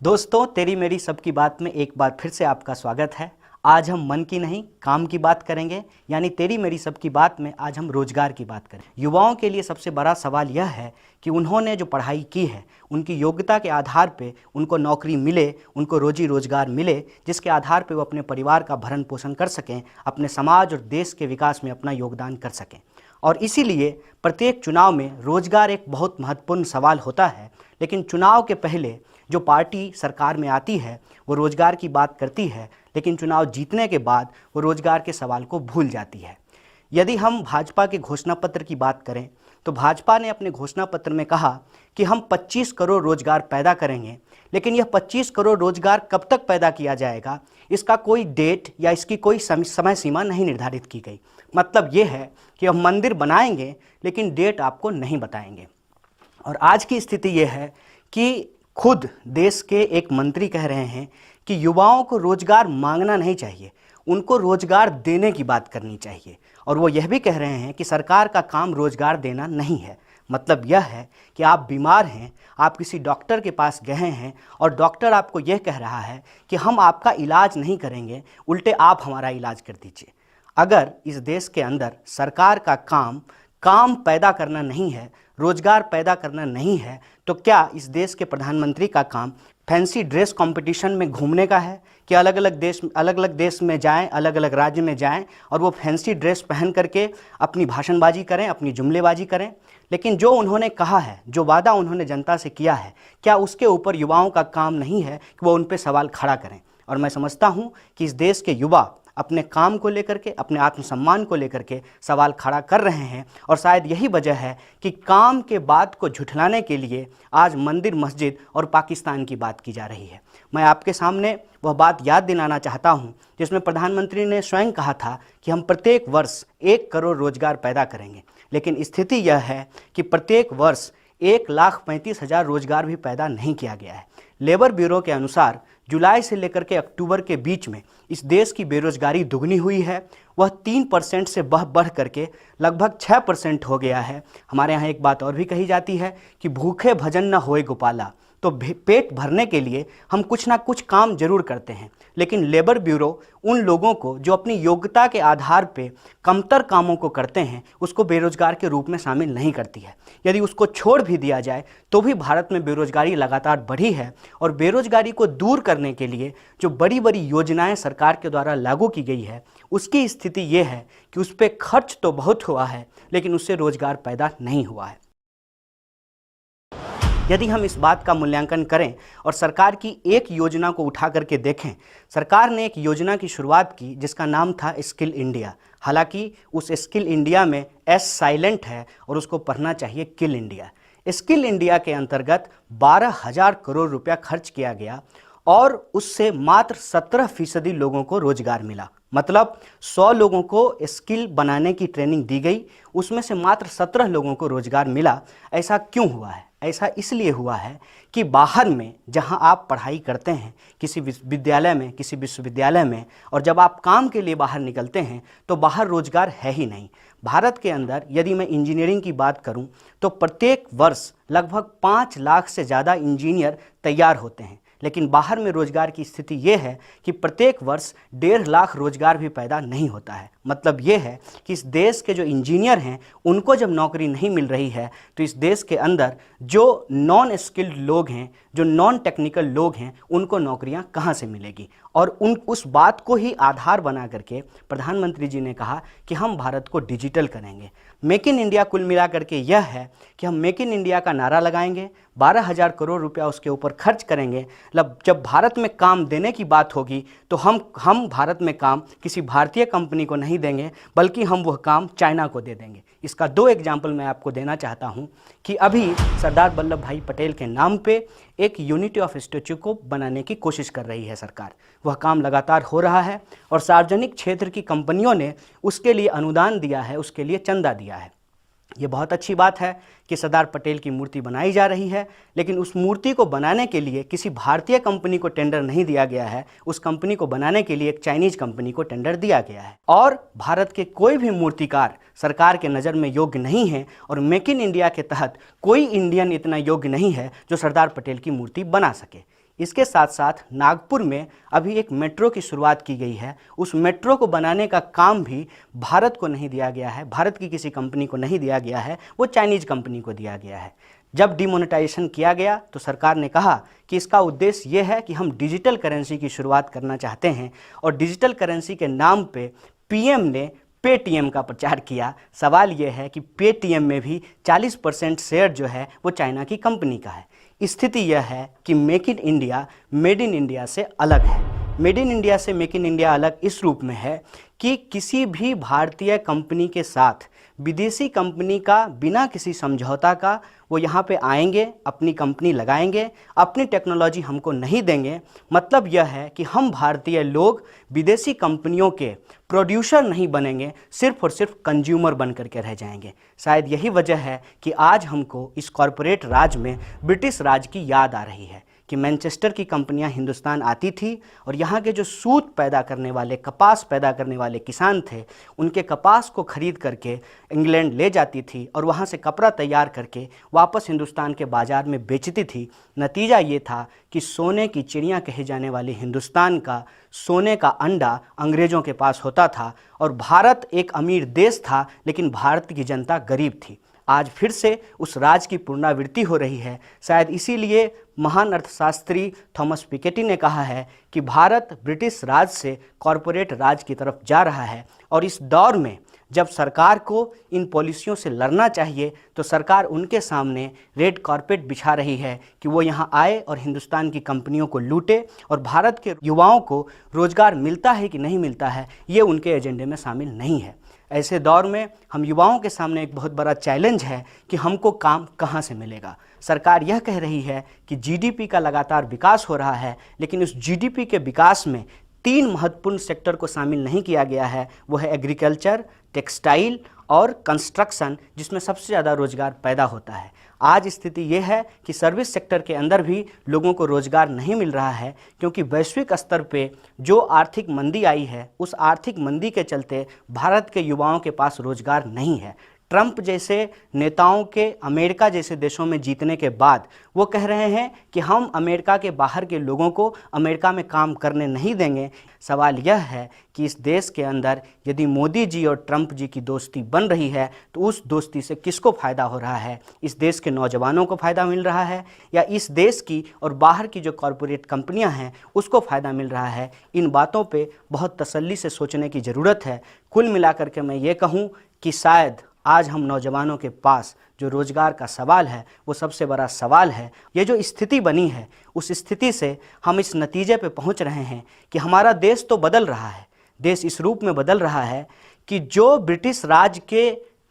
दोस्तों, तेरी मेरी सबकी बात में एक बार फिर से आपका स्वागत है। आज हम मन की नहीं काम की बात करेंगे, यानी तेरी मेरी सबकी बात में आज हम रोजगार की बात करें। युवाओं के लिए सबसे बड़ा सवाल यह है कि उन्होंने जो पढ़ाई की है उनकी योग्यता के आधार पे उनको नौकरी मिले, उनको रोजी रोजगार मिले, जिसके आधार पे वो अपने परिवार का भरण पोषण कर सकें, अपने समाज और देश के विकास में अपना योगदान कर सकें। और इसीलिए प्रत्येक चुनाव में रोजगार एक बहुत महत्वपूर्ण सवाल होता है। लेकिन चुनाव के पहले जो पार्टी सरकार में आती है वो रोजगार की बात करती है, लेकिन चुनाव जीतने के बाद वो रोजगार के सवाल को भूल जाती है। यदि हम भाजपा के घोषणा पत्र की बात करें तो भाजपा ने अपने घोषणा पत्र में कहा कि हम 25 करोड़ रोजगार पैदा करेंगे, लेकिन यह 25 करोड़ रोजगार कब तक पैदा किया जाएगा, इसका कोई डेट या इसकी कोई समय सीमा नहीं निर्धारित की गई। मतलब ये है कि हम मंदिर बनाएंगे लेकिन डेट आपको नहीं बताएंगे। और आज की स्थिति ये है कि खुद देश के एक मंत्री कह रहे हैं कि युवाओं को रोजगार मांगना नहीं चाहिए, उनको रोजगार देने की बात करनी चाहिए। और वो यह भी कह रहे हैं कि सरकार का काम रोजगार देना नहीं है। मतलब यह है कि आप बीमार हैं, आप किसी डॉक्टर के पास गए हैं और डॉक्टर आपको यह कह रहा है कि हम आपका इलाज नहीं करेंगे, उल्टे आप हमारा इलाज कर दीजिए। अगर इस देश के अंदर सरकार का काम पैदा करना नहीं है, रोजगार पैदा करना नहीं है, तो क्या इस देश के प्रधानमंत्री का काम फैंसी ड्रेस कंपटीशन में घूमने का है कि अलग अलग देश में जाएं, अलग अलग राज्य में जाएं और वो फैंसी ड्रेस पहन करके अपनी भाषणबाजी करें, अपनी जुमलेबाजी करें? लेकिन जो उन्होंने कहा है, जो वादा उन्होंने जनता से किया है, क्या उसके ऊपर युवाओं का काम नहीं है कि वो उन पर सवाल खड़ा करें? और मैं समझता हूँ कि इस देश के युवा अपने काम को लेकर के, अपने आत्मसम्मान को लेकर के सवाल खड़ा कर रहे हैं। और शायद यही वजह है कि काम के बात को झुठलाने के लिए आज मंदिर, मस्जिद और पाकिस्तान की बात की जा रही है। मैं आपके सामने वह बात याद दिलाना चाहता हूं जिसमें प्रधानमंत्री ने स्वयं कहा था कि हम प्रत्येक वर्ष 1 करोड़ रोजगार पैदा करेंगे। लेकिन स्थिति यह है कि प्रत्येक वर्ष 1,35,000 रोजगार भी पैदा नहीं किया गया है। लेबर ब्यूरो के अनुसार जुलाई से लेकर के अक्टूबर के बीच में इस देश की बेरोजगारी दुगनी हुई है। वह 3% से बढ़ करके लगभग 6% हो गया है। हमारे यहाँ एक बात और भी कही जाती है कि भूखे भजन न होए गोपाला। तो पेट भरने के लिए हम कुछ ना कुछ काम जरूर करते हैं, लेकिन लेबर ब्यूरो उन लोगों को जो अपनी योग्यता के आधार पे कमतर कामों को करते हैं उसको बेरोजगार के रूप में शामिल नहीं करती है। यदि उसको छोड़ भी दिया जाए तो भी भारत में बेरोजगारी लगातार बढ़ी है। और बेरोजगारी को दूर करने के लिए जो बड़ी बड़ी योजनाएं सरकार के द्वारा लागू की गई है उसकी स्थिति ये है कि उस पर खर्च तो बहुत हुआ है, लेकिन उससे रोजगार पैदा नहीं हुआ है। यदि हम इस बात का मूल्यांकन करें और सरकार की एक योजना को उठा करके देखें, सरकार ने एक योजना की शुरुआत की जिसका नाम था स्किल इंडिया। हालांकि उस स्किल इंडिया में एस साइलेंट है और उसको पढ़ना चाहिए किल इंडिया। स्किल इंडिया के अंतर्गत 12,000 करोड़ रुपया खर्च किया गया और उससे मात्र 17% लोगों को रोजगार मिला। मतलब 100 लोगों को स्किल बनाने की ट्रेनिंग दी गई, उसमें से मात्र 17 लोगों को रोजगार मिला। ऐसा क्यों हुआ है? ऐसा इसलिए हुआ है कि बाहर में जहां आप पढ़ाई करते हैं, किसी विद्यालय में, किसी विश्वविद्यालय में, और जब आप काम के लिए बाहर निकलते हैं तो बाहर रोजगार है ही नहीं। भारत के अंदर यदि मैं इंजीनियरिंग की बात करूं तो प्रत्येक वर्ष लगभग 5 लाख से ज़्यादा इंजीनियर तैयार होते हैं, लेकिन बाहर में रोजगार की स्थिति ये है कि प्रत्येक वर्ष 1.5 लाख रोजगार भी पैदा नहीं होता है। मतलब ये है कि इस देश के जो इंजीनियर हैं उनको जब नौकरी नहीं मिल रही है तो इस देश के अंदर जो नॉन स्किल्ड लोग हैं, जो नॉन टेक्निकल लोग हैं, उनको नौकरियां कहां से मिलेगी? और उस बात को ही आधार बना करके प्रधानमंत्री जी ने कहा कि हम भारत को डिजिटल करेंगे। मेक इन इंडिया कुल मिला करके यह है कि हम मेक इन इंडिया का नारा लगाएंगे, 12,000 करोड़ रुपया उसके ऊपर खर्च करेंगे। जब भारत में काम देने की बात होगी तो हम भारत में काम किसी भारतीय कंपनी को नहीं देंगे, बल्कि हम वह काम चाइना को दे देंगे। इसका 2 एग्जाम्पल मैं आपको देना चाहता हूं कि अभी सरदार वल्लभ भाई पटेल के नाम पे एक यूनिटी ऑफ स्टैच्यू को बनाने की कोशिश कर रही है सरकार। वह काम लगातार हो रहा है और सार्वजनिक क्षेत्र की कंपनियों ने उसके लिए अनुदान दिया है, उसके लिए चंदा दिया है। ये बहुत अच्छी बात है कि सरदार पटेल की मूर्ति बनाई जा रही है, लेकिन उस मूर्ति को बनाने के लिए किसी भारतीय कंपनी को टेंडर नहीं दिया गया है। उस कंपनी को बनाने के लिए एक चाइनीज कंपनी को टेंडर दिया गया है। और भारत के कोई भी मूर्तिकार सरकार के नज़र में योग्य नहीं है और मेक इन इंडिया के तहत कोई इंडियन इतना योग्य नहीं है जो सरदार पटेल की मूर्ति बना सके। इसके साथ साथ नागपुर में अभी एक मेट्रो की शुरुआत की गई है। उस मेट्रो को बनाने का काम भी भारत को नहीं दिया गया है, भारत की किसी कंपनी को नहीं दिया गया है, वो चाइनीज कंपनी को दिया गया है। जब डिमोनेटाइजेशन किया गया तो सरकार ने कहा कि इसका उद्देश्य ये है कि हम डिजिटल करेंसी की शुरुआत करना चाहते हैं, और डिजिटल करेंसी के नाम पे पीएम ने पेटीएम का प्रचार किया। सवाल ये है कि पेटीएम में भी 40% शेयर जो है वो चाइना की कंपनी का है। स्थिति यह है कि make in India made in India से अलग है। मेड इन इंडिया से मेक इन इंडिया अलग इस रूप में है कि किसी भी भारतीय कंपनी के साथ विदेशी कंपनी का बिना किसी समझौता का वो यहाँ पे आएंगे, अपनी कंपनी लगाएंगे, अपनी टेक्नोलॉजी हमको नहीं देंगे। मतलब यह है कि हम भारतीय लोग विदेशी कंपनियों के प्रोड्यूसर नहीं बनेंगे, सिर्फ और सिर्फ कंज्यूमर बन करके रह जाएंगे। शायद यही वजह है कि आज हमको इस कॉरपोरेट राज में ब्रिटिश राज की याद आ रही है कि मैनचेस्टर की कंपनियां हिंदुस्तान आती थी और यहाँ के जो सूत पैदा करने वाले, कपास पैदा करने वाले किसान थे, उनके कपास को खरीद करके इंग्लैंड ले जाती थी और वहाँ से कपड़ा तैयार करके वापस हिंदुस्तान के बाज़ार में बेचती थी। नतीजा ये था कि सोने की चिड़िया कहे जाने वाली हिंदुस्तान का सोने का अंडा अंग्रेज़ों के पास होता था और भारत एक अमीर देश था, लेकिन भारत की जनता गरीब थी। आज फिर से उस राज की पुनरावृत्ति हो रही है। शायद इसीलिए महान अर्थशास्त्री थॉमस पिकेटी ने कहा है कि भारत ब्रिटिश राज से कॉरपोरेट राज की तरफ जा रहा है, और इस दौर में जब सरकार को इन पॉलिसियों से लड़ना चाहिए तो सरकार उनके सामने रेड कारपेट बिछा रही है कि वो यहाँ आए और हिंदुस्तान की कंपनियों को लूटे, और भारत के युवाओं को रोजगार मिलता है कि नहीं मिलता है ये उनके एजेंडे में शामिल नहीं है। ऐसे दौर में हम युवाओं के सामने एक बहुत बड़ा चैलेंज है कि हमको काम कहाँ से मिलेगा। सरकार यह कह रही है कि जीडीपी का लगातार विकास हो रहा है, लेकिन उस जीडीपी के विकास में 3 महत्वपूर्ण सेक्टर को शामिल नहीं किया गया है। वो है एग्रीकल्चर, टेक्सटाइल और कंस्ट्रक्शन, जिसमें सबसे ज़्यादा रोजगार पैदा होता है। आज स्थिति ये है कि सर्विस सेक्टर के अंदर भी लोगों को रोजगार नहीं मिल रहा है, क्योंकि वैश्विक स्तर पे जो आर्थिक मंदी आई है, उस आर्थिक मंदी के चलते भारत के युवाओं के पास रोजगार नहीं है। ट्रंप जैसे नेताओं के अमेरिका जैसे देशों में जीतने के बाद वो कह रहे हैं कि हम अमेरिका के बाहर के लोगों को अमेरिका में काम करने नहीं देंगे। सवाल यह है कि इस देश के अंदर यदि मोदी जी और ट्रंप जी की दोस्ती बन रही है तो उस दोस्ती से किसको फ़ायदा हो रहा है? इस देश के नौजवानों को फ़ायदा मिल रहा है या इस देश की और बाहर की जो कॉरपोरेट कंपनियां हैं उसको फ़ायदा मिल रहा है? इन बातों पे बहुत तसल्ली से सोचने की ज़रूरत है। कुल मिलाकर के मैं ये कहूँ कि शायद आज हम नौजवानों के पास जो रोज़गार का सवाल है वो सबसे बड़ा सवाल है। ये जो स्थिति बनी है उस स्थिति से हम इस नतीजे पे पहुंच रहे हैं कि हमारा देश तो बदल रहा है। देश इस रूप में बदल रहा है कि जो ब्रिटिश राज के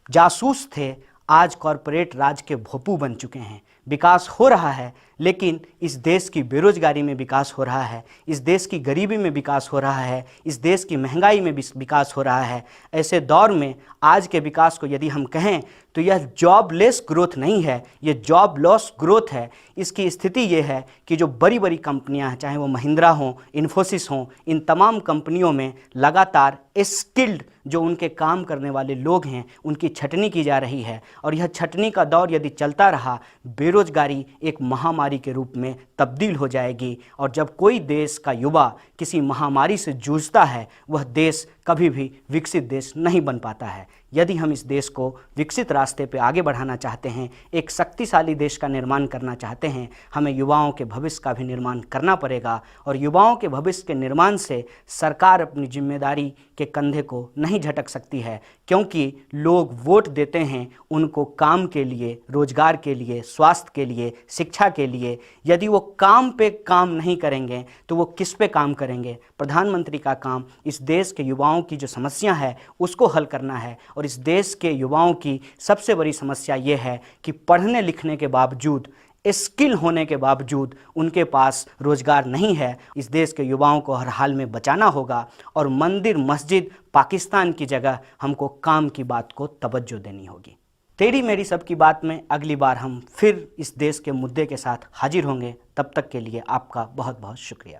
जासूस थे आज कॉरपोरेट राज के भोपू बन चुके हैं। विकास हो रहा है, लेकिन इस देश की बेरोजगारी में विकास हो रहा है, इस देश की गरीबी में विकास हो रहा है, इस देश की महंगाई में विकास हो रहा है। ऐसे दौर में आज के विकास को यदि हम कहें तो यह जॉबलेस ग्रोथ नहीं है, ये जॉब लॉस ग्रोथ है। इसकी स्थिति ये है कि जो बड़ी बड़ी कंपनियां हैं, चाहे वो महिंद्रा हों, इन्फोसिस हों, इन तमाम कंपनियों में लगातार स्किल्ड जो उनके काम करने वाले लोग हैं उनकी छटनी की जा रही है, और यह छटनी का दौर यदि चलता रहा बेरोजगारी एक महामारी के रूप में तब्दील हो जाएगी। और जब कोई देश का युवा किसी महामारी से जूझता है वह देश कभी भी विकसित देश नहीं बन पाता है। यदि हम इस देश को विकसित रास्ते पे आगे बढ़ाना चाहते हैं, एक शक्तिशाली देश का निर्माण करना चाहते हैं, हमें युवाओं के भविष्य का भी निर्माण करना पड़ेगा। और युवाओं के भविष्य के निर्माण से सरकार अपनी जिम्मेदारी के कंधे को नहीं झटक सकती है, क्योंकि लोग वोट देते हैं उनको काम के लिए, रोजगार के लिए, स्वास्थ्य के लिए, शिक्षा के लिए। यदि वो काम पे काम नहीं करेंगे तो वो किस पे काम करेंगे? प्रधानमंत्री का काम इस देश के युवाओं की जो समस्या है उसको हल करना है, और इस देश के युवाओं की सबसे बड़ी समस्या ये है कि पढ़ने लिखने के बावजूद, स्किल होने के बावजूद उनके पास रोजगार नहीं है। इस देश के युवाओं को हर हाल में बचाना होगा, और मंदिर मस्जिद पाकिस्तान की जगह हमको काम की बात को तवज्जो देनी होगी। तेरी मेरी सबकी बात में अगली बार हम फिर इस देश के मुद्दे के साथ हाजिर होंगे। तब तक के लिए आपका बहुत बहुत शुक्रिया।